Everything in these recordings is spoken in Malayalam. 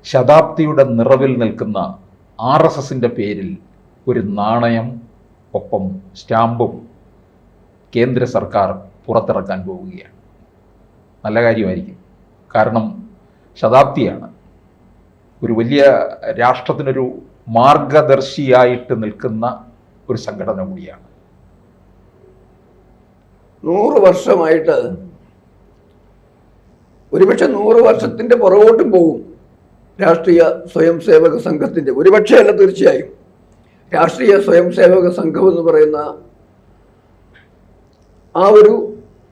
ശതാബ്ദിയുടെ നിറവിൽ നിൽക്കുന്ന RSSന്റെ പേരിൽ ഒരു നാണയം ഒപ്പം സ്റ്റാമ്പും കേന്ദ്ര സർക്കാർ പുറത്തിറക്കാൻ പോവുകയാണ്. നല്ല കാര്യമായിരിക്കും. കാരണം ശതാബ്ദിയാണ്. ഒരു വലിയ രാഷ്ട്രത്തിനൊരു മാർഗദർശിയായിട്ട് നിൽക്കുന്ന ഒരു സംഘടന കൂടിയാണ്. 100 വർഷമായിട്ട് ഒരുപക്ഷെ 100 വർഷത്തിന്റെ പുറകോട്ടും പോകും രാഷ്ട്രീയ സ്വയം സേവക സംഘത്തിന്റെ. ഒരുപക്ഷെ അല്ല, തീർച്ചയായും രാഷ്ട്രീയ സ്വയം സേവക സംഘം എന്ന് പറയുന്ന ആ ഒരു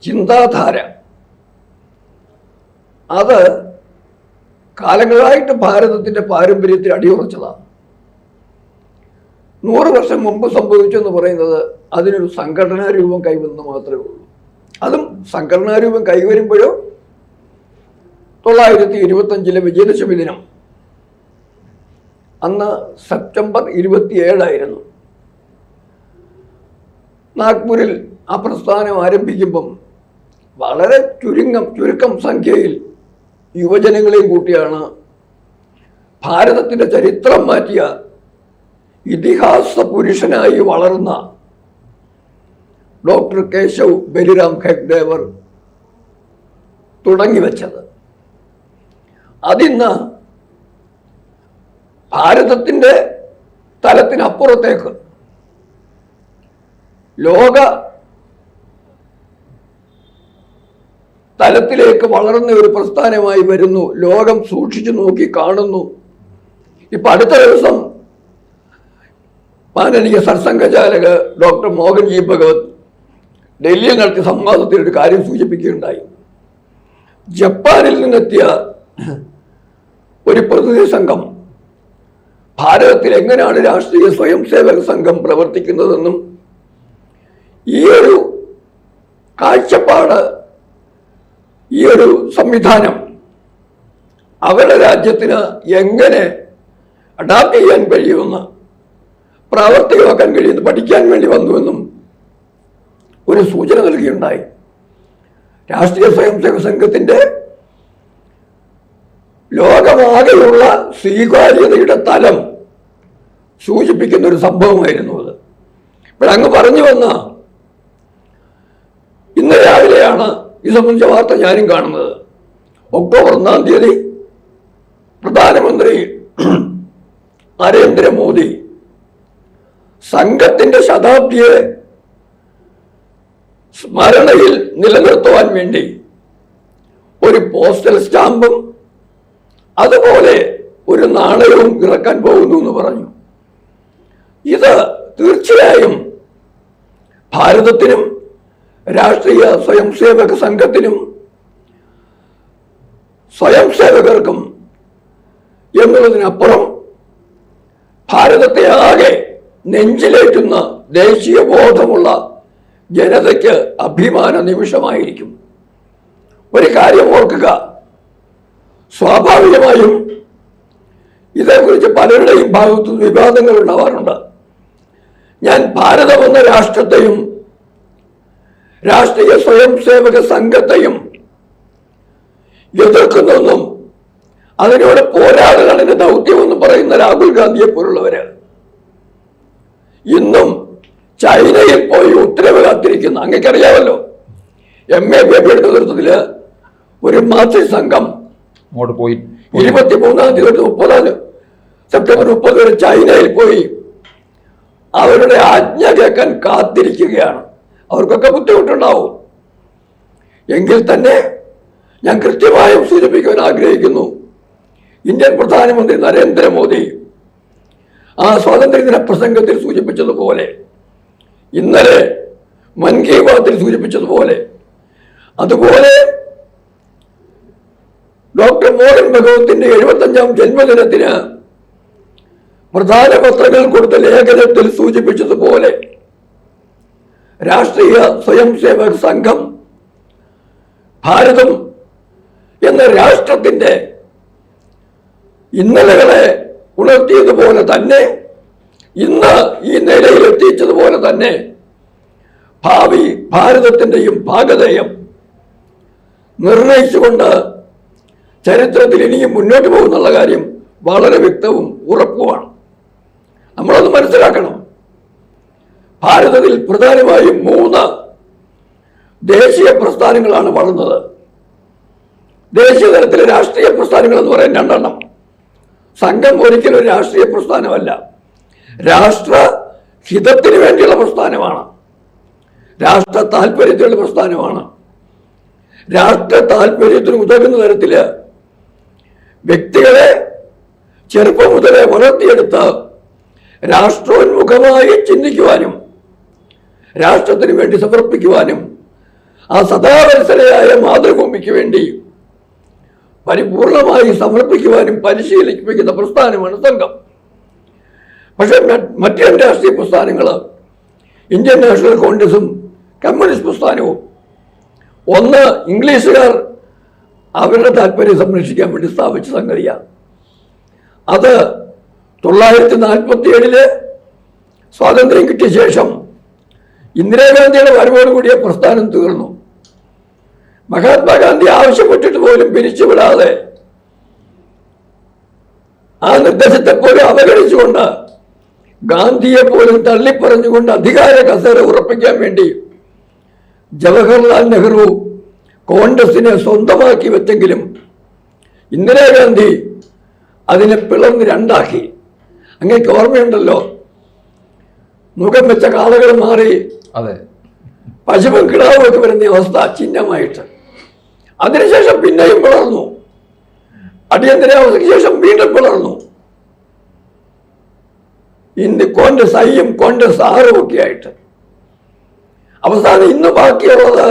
ചിന്താധാര അത് കാലങ്ങളായിട്ട് ഭാരതത്തിന്റെ പാരമ്പര്യത്തിൽ അടിയുറച്ചതാണ്. 100 വർഷം മുമ്പ് സംഭവിച്ചു എന്ന് പറയുന്നത് അതിനൊരു സംഘടനാ രൂപം കൈവന്നു മാത്രമേ ഉള്ളൂ. അതും സംഘടനാ രൂപം കൈവരുമ്പോഴോ 925 വിജയദശമി ദിനം, അന്ന് സെപ്റ്റംബർ 27 നാഗ്പൂരിൽ ആ പ്രസ്ഥാനം ആരംഭിക്കുമ്പം വളരെ ചുരുക്കം സംഖ്യയിൽ യുവജനങ്ങളെയും കൂട്ടിയാണ് ഭാരതത്തിൻ്റെ ചരിത്രം മാറ്റിയ ഇതിഹാസ പുരുഷനായി വളർന്ന ഡോക്ടർ കേശവ് ബലിറാം ഖെഗ്ഡേവർ തുടങ്ങിവെച്ചത്. അതിന്ന് ഭാരതത്തിൻ്റെ തലത്തിനപ്പുറത്തേക്ക് ലോക തലത്തിലേക്ക് വളർന്ന ഒരു പ്രസ്ഥാനമായി വരുന്നു. ലോകം സൂക്ഷിച്ചു നോക്കി കാണുന്നു. ഇപ്പൊ അടുത്ത ദിവസം മാനനീയ സർസംഘചാലക് ഡോക്ടർ മോഹൻജി ഭഗവത് ഡൽഹിയിൽ നടത്തിയ സംവാദത്തിൽ ഒരു കാര്യം സൂചിപ്പിക്കുകയുണ്ടായി. ജപ്പാനിൽ നിന്നെത്തിയ ഒരു പ്രതിനിധി സംഘം ഭാരതത്തിൽ എങ്ങനെയാണ് രാഷ്ട്രീയ സ്വയം സേവക സംഘം പ്രവർത്തിക്കുന്നതെന്നും ഈ ഒരു കാഴ്ചപ്പാട്, ഈ ഒരു സംവിധാനം അവരുടെ രാജ്യത്തിന് എങ്ങനെ അഡാപ്റ്റ് ചെയ്യാൻ കഴിയുമെന്ന്, പ്രാവർത്തികമാക്കാൻ കഴിയുമെന്ന് പഠിക്കാൻ വേണ്ടി വന്നുവെന്നും ഒരു സൂചന നൽകിയുണ്ടായി. രാഷ്ട്രീയ സ്വയം സേവക സംഘത്തിന്റെ ലോകമാകെയുള്ള സ്വീകാര്യതയുടെ തലം സൂചിപ്പിക്കുന്ന ഒരു സംഭവമായിരുന്നു അത്. ഇപ്പോഴങ്ങ് പറഞ്ഞു വന്ന ഇന്ന് രാവിലെയാണ് ഇത് സംബന്ധിച്ച വാർത്ത ഞാനും കാണുന്നത്. ഒക്ടോബർ 1 പ്രധാനമന്ത്രി നരേന്ദ്രമോദി സംഘത്തിന്റെ ശതാബ്ദിയെ സ്മരണയിൽ നിലനിർത്തുവാൻ വേണ്ടി ഒരു പോസ്റ്റൽ സ്റ്റാമ്പും അതുപോലെ ഒരു നാണയവും ഇറക്കാൻ പോകുന്നു എന്ന് പറഞ്ഞു. ഇത് തീർച്ചയായും ഭാരതത്തിനും രാഷ്ട്രീയ സ്വയം സേവക സംഘത്തിനും സ്വയം സേവകർക്കും എന്നുള്ളതിനപ്പുറം ഭാരതത്തെ ആകെ നെഞ്ചിലേറ്റുന്ന ദേശീയ ബോധമുള്ള ജനതയ്ക്ക് അഭിമാന നിമിഷമായിരിക്കും. ഒരു കാര്യം ഓർക്കുക, സ്വാഭാവികമായും ഇതേക്കുറിച്ച് പലരുടെയും ഭാഗത്തു വിവാദങ്ങൾ ഉണ്ടാവാറുണ്ട്. ഞാൻ ഭാരതം എന്ന രാഷ്ട്രത്തെയും രാഷ്ട്രീയ സ്വയം സേവക സംഘത്തെയും എതിർക്കുന്നെന്നും അതിനോട് പോരാടലാണ് ദൗത്യമെന്നും പറയുന്ന രാഹുൽ ഗാന്ധിയെ പോലുള്ളവര് ഇന്നും ചൈനയിൽ പോയി ഉത്തരവ് കാത്തിരിക്കുന്ന, അങ്ങേക്കറിയാമല്ലോ, MA ബേബിയുടെ നേതൃത്വത്തില് ഒരു മാതൃ സംഘം 23-ാം തീയതി തൊട്ട് സെപ്റ്റംബർ 30 വരെ ചൈനയിൽ പോയി അവരുടെ ആജ്ഞ കേൾക്കാൻ കാത്തിരിക്കുകയാണ്. അവർക്കൊക്കെ ബുദ്ധിമുട്ടുണ്ടാവും. എങ്കിൽ തന്നെ ഞാൻ കൃത്യമായും സൂചിപ്പിക്കാൻ ആഗ്രഹിക്കുന്നു, ഇന്ത്യൻ പ്രധാനമന്ത്രി നരേന്ദ്രമോദി ആ സ്വാതന്ത്ര്യദിന പ്രസംഗത്തിൽ സൂചിപ്പിച്ചതുപോലെ, ഇന്നലെ മൻ കി ബാത്തിൽ സൂചിപ്പിച്ചതുപോലെ, അതുപോലെ ഡോക്ടർ മോഹൻ ഭഗവത്തിന്റെ 75ാം ജന്മദിനത്തിന് പ്രധാന പത്രങ്ങൾ കൊടുത്ത ലേഖനത്തിൽ സൂചിപ്പിച്ചതുപോലെ രാഷ്ട്രീയ സ്വയം സേവക സംഘം ഭാരതം എന്ന രാഷ്ട്രത്തിന്റെ ഇന്നലകളെ ഉണർത്തിയതുപോലെ തന്നെ, ഇന്ന് ഈ നിലയിൽ എത്തിച്ചതുപോലെ തന്നെ ഭാവി ഭാരതത്തിൻ്റെയും ഭാഗധേയം നിർണയിച്ചുകൊണ്ട് ചരിത്രത്തിൽ ഇനിയും മുന്നോട്ട് പോകുന്നുള്ള കാര്യം വളരെ വ്യക്തവും ഉറപ്പുമാണ്. നമ്മളത് മനസ്സിലാക്കണം. ഭാരതത്തിൽ പ്രധാനമായും 3 ദേശീയ പ്രസ്ഥാനങ്ങളാണ് വളർന്നത്. ദേശീയ തലത്തിലെ രാഷ്ട്രീയ പ്രസ്ഥാനങ്ങൾ എന്ന് പറയാൻ 2 എണ്ണം. സംഘം ഒരിക്കലും ഒരു രാഷ്ട്രീയ പ്രസ്ഥാനമല്ല, രാഷ്ട്ര ഹിതത്തിന് വേണ്ടിയുള്ള പ്രസ്ഥാനമാണ്, രാഷ്ട്ര താല്പര്യത്തിലുള്ള പ്രസ്ഥാനമാണ്. രാഷ്ട്ര താല്പര്യത്തിന് ഉതകുന്ന തരത്തിൽ വ്യക്തികളെ ചെറുപ്പം മുതലേ വളർത്തിയെടുത്ത് രാഷ്ട്രോന്മുഖമായി ചിന്തിക്കുവാനും രാഷ്ട്രത്തിന് വേണ്ടി സമർപ്പിക്കുവാനും ആ സദാവത്സരയായ മാതൃഭൂമിക്ക് വേണ്ടി പരിപൂർണമായി സമർപ്പിക്കുവാനും പരിശീലിപ്പിക്കുന്ന പ്രസ്ഥാനമാണ് സംഘം. പക്ഷെ മറ്റ് 2 രാഷ്ട്രീയ പ്രസ്ഥാനങ്ങൾ, ഇന്ത്യൻ നാഷണൽ കോൺഗ്രസും കമ്മ്യൂണിസ്റ്റ് പ്രസ്ഥാനവും, ഒന്ന് ഇംഗ്ലീഷുകാർ അവരുടെ താല്പര്യം സംരക്ഷിക്കാൻ വേണ്ടി സ്ഥാപിച്ച സംഗതിയാണ്. അത് 1947 സ്വാതന്ത്ര്യം കിട്ടിയ ശേഷം ഇന്ദിരാഗാന്ധിയുടെ വരവോടുകൂടിയ പ്രസ്ഥാനം തീർന്നു. മഹാത്മാഗാന്ധി ആവശ്യപ്പെട്ടിട്ട് പോലും പിരിച്ചുവിടാതെ ആ നിർദ്ദേശത്തെ പോലും അവഗണിച്ചുകൊണ്ട് ഗാന്ധിയെ പോലും തള്ളിപ്പറഞ്ഞുകൊണ്ട് അധികാര കസേര ഉറപ്പിക്കാൻ വേണ്ടി ജവഹർലാൽ നെഹ്റു കോൺഗ്രസിനെ സ്വന്തമാക്കി വെച്ചെങ്കിലും ഇന്ദിരാഗാന്ധി അതിനെ പിളർന്ന് 2 അങ്ങേക്ക് ഓർമ്മയുണ്ടല്ലോ, മുഖം വെച്ച കാളകൾ മാറി അതെ പശുവും കിടാവും ഒക്കെ വരുന്ന അവസ്ഥ ചിഹ്നമായിട്ട്. അതിനുശേഷം പിന്നെയും പിളർന്നു, അടിയന്തരാവസ്ഥയ്ക്ക് ശേഷം വീണ്ടും പിളർന്നു. ഇന്ന് കോൺഗ്രസ് ഐയും കോൺഗ്രസ് ആറും ഒക്കെ ആയിട്ട് അവസാനം ഇന്ന് ബാക്കിയുള്ളത്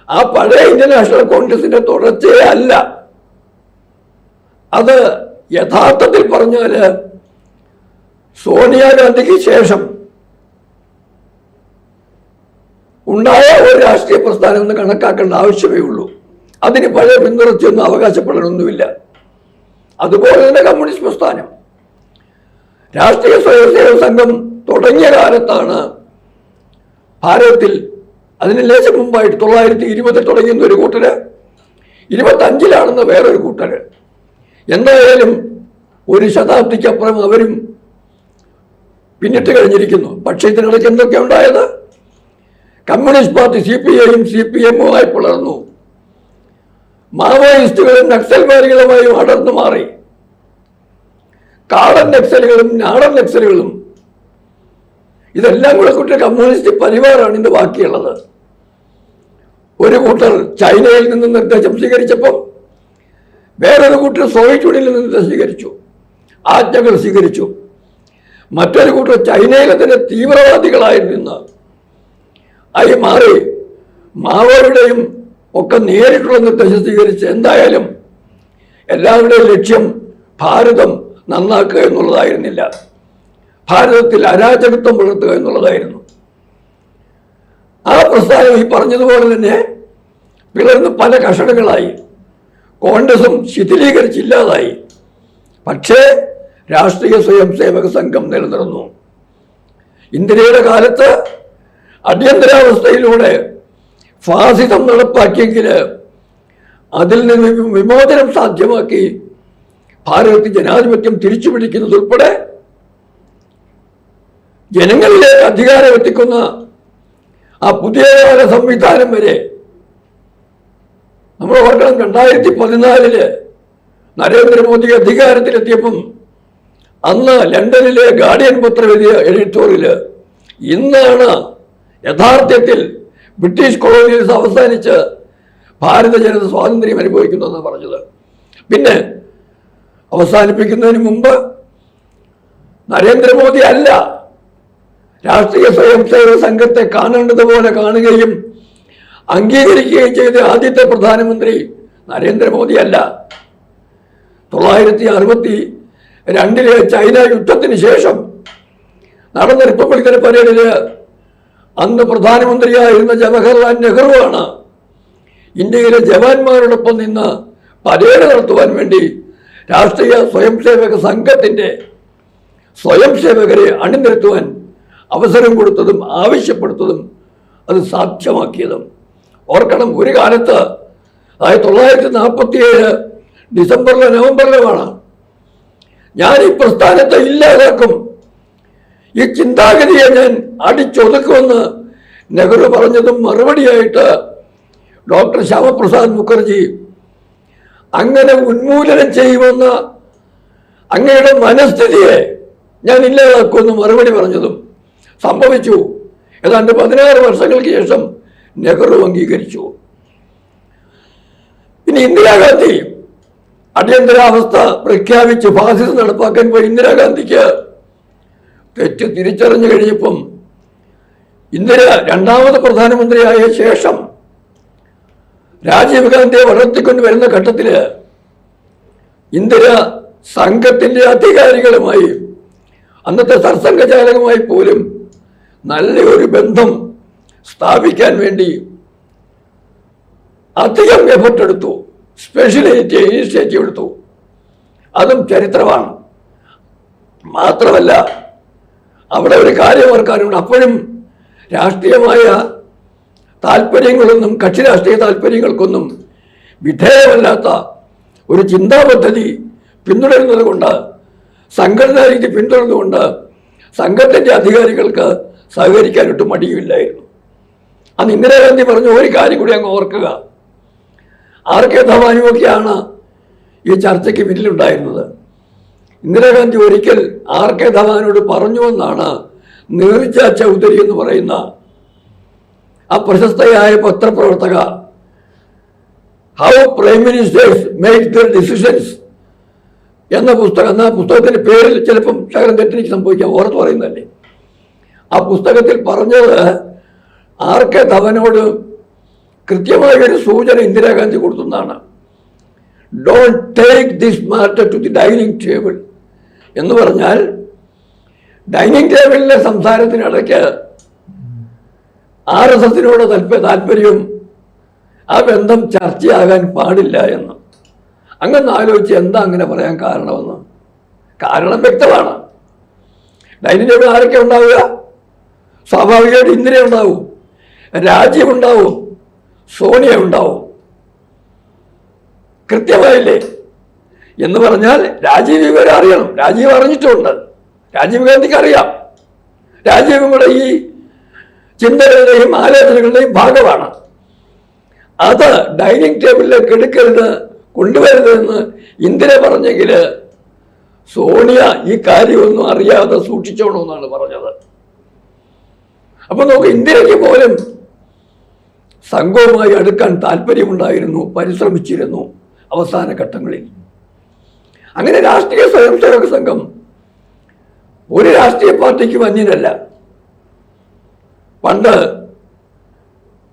ആ പഴയ ഇന്ത്യൻ നാഷണൽ കോൺഗ്രസിന്റെ തുടർച്ചയെ അല്ല. അത് യഥാർത്ഥത്തിൽ പറഞ്ഞാല് സോണിയാഗാന്ധിക്ക് ശേഷം ഉണ്ടായ ഒരു രാഷ്ട്രീയ പ്രസ്ഥാനം എന്ന് കണക്കാക്കേണ്ട ആവശ്യമേ ഉള്ളൂ. അതിന് പഴയ പിന്തുടർച്ചയൊന്നും അവകാശപ്പെടാനൊന്നുമില്ല. അതുപോലെ തന്നെ കമ്മ്യൂണിസ്റ്റ് പ്രസ്ഥാനം, രാഷ്ട്രീയ സ്വയംസേവക സംഘം തുടങ്ങിയ കാലത്താണ് ഭാരതത്തിൽ, അതിന് ലേശം മുമ്പായിട്ട് 1920 തുടങ്ങുന്ന ഒരു കൂട്ടര്, 25 വേറൊരു കൂട്ടര്. എന്തായാലും ഒരു ശതാബ്ദിക്കപ്പുറം അവരും പിന്നിട്ട് കഴിഞ്ഞിരിക്കുന്നു. പക്ഷേ ഇതിനിടയ്ക്ക് എന്തൊക്കെ ഉണ്ടായത്? കമ്മ്യൂണിസ്റ്റ് പാർട്ടി CPIയും CPMുമായി പിളർന്നു. മാവോയിസ്റ്റുകളും നക്സൽവാദികളുമായും അടർന്നു മാറി. കാടൻ നക്സലുകളും നാടൻ നക്സലുകളും ഇതെല്ലാം കൂടെ കൂട്ടി കമ്മ്യൂണിസ്റ്റ് പരിവാറാണ് ഇന്ന് ബാക്കിയുള്ളത്. ഒരു കൂട്ടർ ചൈനയിൽ നിന്ന് നിർദ്ദേശം സ്വീകരിച്ചപ്പോൾ വേറൊരു കൂട്ടർ സോവിയറ്റ് യൂണിയനിൽ നിന്ന് നിർദ്ദേശം സ്വീകരിച്ചു, ആജ്ഞകൾ സ്വീകരിച്ചു. മറ്റൊരു കൂട്ടർ ചൈനയിലെ തന്നെ തീവ്രവാദികളായി നിന്ന് ആയി മാറി മാവോയുടെയും ഒക്കെ നേരിട്ടുള്ള നിർദ്ദേശം സ്വീകരിച്ച് എന്തായാലും എല്ലാവരുടെയും ലക്ഷ്യം ഭാരതം നന്നാക്കുക എന്നുള്ളതായിരുന്നില്ല, ഭാരതത്തിൽ അരാജകത്വം പുലർത്തുക എന്നുള്ളതായിരുന്നു. ആ പ്രസ്ഥാനം ഈ പറഞ്ഞതുപോലെ തന്നെ പിളർന്ന് പല കഷണങ്ങളായി. കോൺഗ്രസും ശിഥിലീകരിച്ചില്ലാതായി. പക്ഷേ രാഷ്ട്രീയ സ്വയംസേവക സംഘം നിലനിർന്നു. ഇന്ദിരയുടെ കാലത്ത് അടിയന്തരാവസ്ഥയിലൂടെ ഫാസിസം നടപ്പാക്കിയെങ്കിൽ അതിൽ നിന്ന് വിമോചനം സാധ്യമാക്കി ഭാരതത്തിൽ ജനാധിപത്യം തിരിച്ചു പിടിക്കുന്നതുൾപ്പെടെ ജനങ്ങളിലേക്ക് അധികാരം എത്തിക്കുന്ന ആ പുതിയ കാല സംവിധാനം വരെ നമ്മൾ ഓർക്കണം. 2014 നരേന്ദ്രമോദി അധികാരത്തിലെത്തിയപ്പം അന്ന് ലണ്ടനിലെ ഗാർഡിയൻ എഡിറ്റോറിയൽ ഇന്നാണ് യഥാർത്ഥത്തിൽ ബ്രിട്ടീഷ് കൊളോണിയൽസ് അവസാനിച്ച് ഭാരത ജനത സ്വാതന്ത്ര്യം അനുഭവിക്കുന്നതെന്ന് പറഞ്ഞത്. പിന്നെ അവസാനിപ്പിക്കുന്നതിന് മുമ്പ് നരേന്ദ്രമോദി അല്ല രാഷ്ട്രീയ സ്വയംസേവക സംഘത്തെ കാണേണ്ടതുപോലെ കാണുകയും അംഗീകരിക്കുകയും ചെയ്ത ആദ്യത്തെ പ്രധാനമന്ത്രി നരേന്ദ്രമോദി അല്ല. 1962 ചൈന യുദ്ധത്തിന് ശേഷം നടന്ന റിപ്പബ്ലിക്കൻ പരേഡില് അന്ന് പ്രധാനമന്ത്രിയായിരുന്ന ജവഹർലാൽ നെഹ്റുവാണ് ഇന്ത്യയിലെ ജവാന്മാരോടൊപ്പം നിന്ന് പരേഡ് നടത്തുവാൻ വേണ്ടി രാഷ്ട്രീയ സ്വയംസേവക സംഘത്തിൻ്റെ സ്വയംസേവകരെ അണിനിരത്തുവാൻ അവസരം കൊടുത്തതും ആവശ്യപ്പെടുത്തതും അത് സാധ്യമാക്കിയതും. ഓർക്കണം, ഒരു കാലത്ത് 1947 ഡിസംബറിലോ നവംബറിലുമാണ് ഞാൻ ഈ പ്രസ്ഥാനത്തെ ഇല്ലാതാക്കും, ഈ ചിന്താഗതിയെ ഞാൻ അടിച്ചൊതുക്കുമെന്ന് നെഹ്റു പറഞ്ഞതും മറുപടിയായിട്ട് ഡോക്ടർ ശ്യാമപ്രസാദ് മുഖർജി അങ്ങനെ ഉന്മൂലനം ചെയ്യുമെന്ന അങ്ങയുടെ മനസ്ഥിതിയെ ഞാൻ ഇല്ലാതാക്കുമെന്ന് മറുപടി പറഞ്ഞതും സംഭവിച്ചു. ഏതാണ്ട് 16 വർഷങ്ങൾക്ക് ശേഷം നെഹ്റു അംഗീകരിച്ചു. പിന്നെ ഇന്ദിരാഗാന്ധി അടിയന്തരാവസ്ഥ പ്രഖ്യാപിച്ച് ഫാസിസം നടപ്പാക്കാൻ പോയി ഇന്ദിരാഗാന്ധിക്ക് തെറ്റ് തിരിച്ചറിഞ്ഞു കഴിഞ്ഞപ്പം ഇന്ദിര രണ്ടാമത് പ്രധാനമന്ത്രിയായ ശേഷം രാജീവ് ഗാന്ധിയെ വളർത്തിക്കൊണ്ട് വരുന്ന ഘട്ടത്തില് ഇന്ദിര സംഘത്തിന്റെ അധികാരികളുമായി അന്നത്തെ സർസംഘചാലകമായി പോലും നല്ലൊരു ബന്ധം സ്ഥാപിക്കാൻ വേണ്ടി അധികം എഫർട്ട് എടുത്തു, സ്പെഷ്യൽ ഇനിഷ്യേറ്റീവ് എടുത്തു. അതും ചരിത്രമാണ്. മാത്രമല്ല അവിടെ ഒരു കാര്യം ഓർക്കാനുണ്ട്. അപ്പോഴും രാഷ്ട്രീയമായ താല്പര്യങ്ങളൊന്നും കക്ഷി രാഷ്ട്രീയ താല്പര്യങ്ങൾക്കൊന്നും വിധേയമല്ലാത്ത ഒരു ചിന്താ പദ്ധതി പിന്തുടരുന്നത് കൊണ്ട്, സംഘടനാ രീതി പിന്തുടർന്നുകൊണ്ട് സംഘത്തിന്റെ അധികാരികൾക്ക് സഹകരിക്കാനൊട്ട് മടിയുമില്ലായിരുന്നു. അന്ന് ഇന്ദിരാഗാന്ധി പറഞ്ഞ ഒരു കാര്യം കൂടി അങ്ങ് ഓർക്കുക. ആർ.കെ. ധവാനുമൊക്കെയാണ് ഈ ചർച്ചയ്ക്ക് പിന്നിലുണ്ടായിരുന്നത്. ഇന്ദിരാഗാന്ധി ഒരിക്കൽ ആർ.കെ. ധവാനോട് പറഞ്ഞുവെന്നാണ് നീർജ ചൗധരി എന്ന് പറയുന്ന ആ പ്രശസ്തയായ പത്രപ്രവർത്തക how prime ministers make there decisions എന്ന പുസ്തകം, ആ പുസ്തകത്തിന്റെ പേരിൽ ചിലപ്പം ശകലം തെറ്റിനിക്ക് സംഭവിക്കാം, ഓർത്ത് പറയുന്നതല്ലേ. ആ പുസ്തകത്തിൽ പറഞ്ഞത് ആർ.കെ. ധവനോട് കൃത്യമായൊരു സൂചന ഇന്ദിരാഗാന്ധി കൊടുത്തുന്നതാണ്. Don't take this matter to the dining table എന്ന് പറഞ്ഞാൽ ഡൈനിങ് ടേബിളിലെ സംസാരത്തിനിടയ്ക്ക് RSSനോട് താല്പര്യവും ആ ബന്ധം ചർച്ചയാകാൻ പാടില്ല എന്ന്. അങ്ങനെ ആലോചിച്ച് എന്താ അങ്ങനെ പറയാൻ കാരണമെന്ന്. കാരണം വ്യക്തമാണ്. ഡൈനിങ് ടേബിൾ ആരൊക്കെ ഉണ്ടാവുക? സ്വാഭാവികമായിട്ട് ഇന്ദിര ഉണ്ടാവും, രാജീവ് ഉണ്ടാവും, സോണിയ ഉണ്ടാവും. കൃത്യമായില്ലേ? എന്ന് പറഞ്ഞാൽ രാജീവ് ഇവരെ അറിയണം. രാജീവ് അറിഞ്ഞിട്ടുണ്ട്. രാജീവ് ഗാന്ധിക്ക് അറിയാം. രാജീവും കൂടെ ഈ ചിന്തകളുടെയും ആലോചനകളുടെയും ഭാഗമാണ്. അത് ഡൈനിങ് ടേബിളിലേക്ക് എടുക്കരുത്, കൊണ്ടുവരുതെന്ന് ഇന്ദിര പറഞ്ഞെങ്കിൽ സോണിയ ഈ കാര്യമൊന്നും അറിയാതെ സൂക്ഷിച്ചോണമെന്നാണ് പറഞ്ഞത്. അപ്പൊ നോക്ക്, ഇന്ദിരയ്ക്ക് പോലും സംഘവുമായി അടുക്കാൻ താല്പര്യമുണ്ടായിരുന്നു, പരിശ്രമിച്ചിരുന്നു അവസാന ഘട്ടങ്ങളിൽ. അങ്ങനെ രാഷ്ട്രീയ സ്വയംസേവക സംഘം ഒരു രാഷ്ട്രീയ പാർട്ടിക്കും അന്യനല്ല. പണ്ട്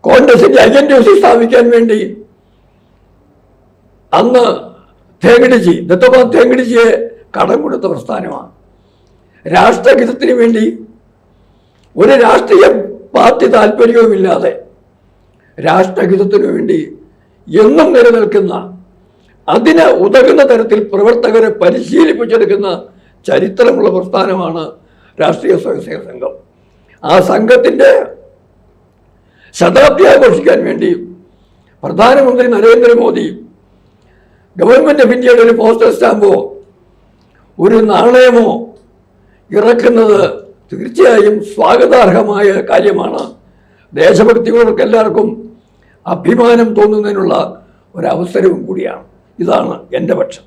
കോൺഗ്രസിന്റെ ഐഡന്റിറ്റി സ്ഥാപിക്കാൻ വേണ്ടി അന്ന് തേങ്കടിച്ചി, ദത്തപാൽ തേങ്കടിച്ചിയെ കടം കൊടുത്ത പ്രസ്ഥാനമാണ്. രാഷ്ട്രഹിതത്തിന് വേണ്ടി ഒരു രാഷ്ട്രീയ പാർട്ടി താല്പര്യവുമില്ലാതെ രാഷ്ട്രഹിതത്തിനു വേണ്ടി എന്നും നിലനിൽക്കുന്ന, അതിന് ഉതകുന്ന തരത്തിൽ പ്രവർത്തകരെ പരിശീലിപ്പിച്ചെടുക്കുന്ന ചരിത്രമുള്ള പ്രസ്ഥാനമാണ് രാഷ്ട്രീയ സ്വയംസേവക സംഘം. ആ സംഘത്തിൻ്റെ ശതാബ്ദി ആഘോഷിക്കാൻ വേണ്ടി പ്രധാനമന്ത്രി നരേന്ദ്രമോദി ഗവൺമെന്റ് ഓഫ് ഇന്ത്യയുടെ ഒരു പോസ്റ്റൽ സ്റ്റാമ്പോ ഒരു നാണയമോ ഇറക്കുന്നത് തീർച്ചയായും സ്വാഗതാർഹമായ കാര്യമാണ്. ദേശഭക്തികൾക്ക് എല്ലാവർക്കും അഭിമാനം തോന്നുന്നതിനുള്ള ഒരവസരവും കൂടിയാണ്. ഇതാണ് എൻ്റെ പക്ഷം.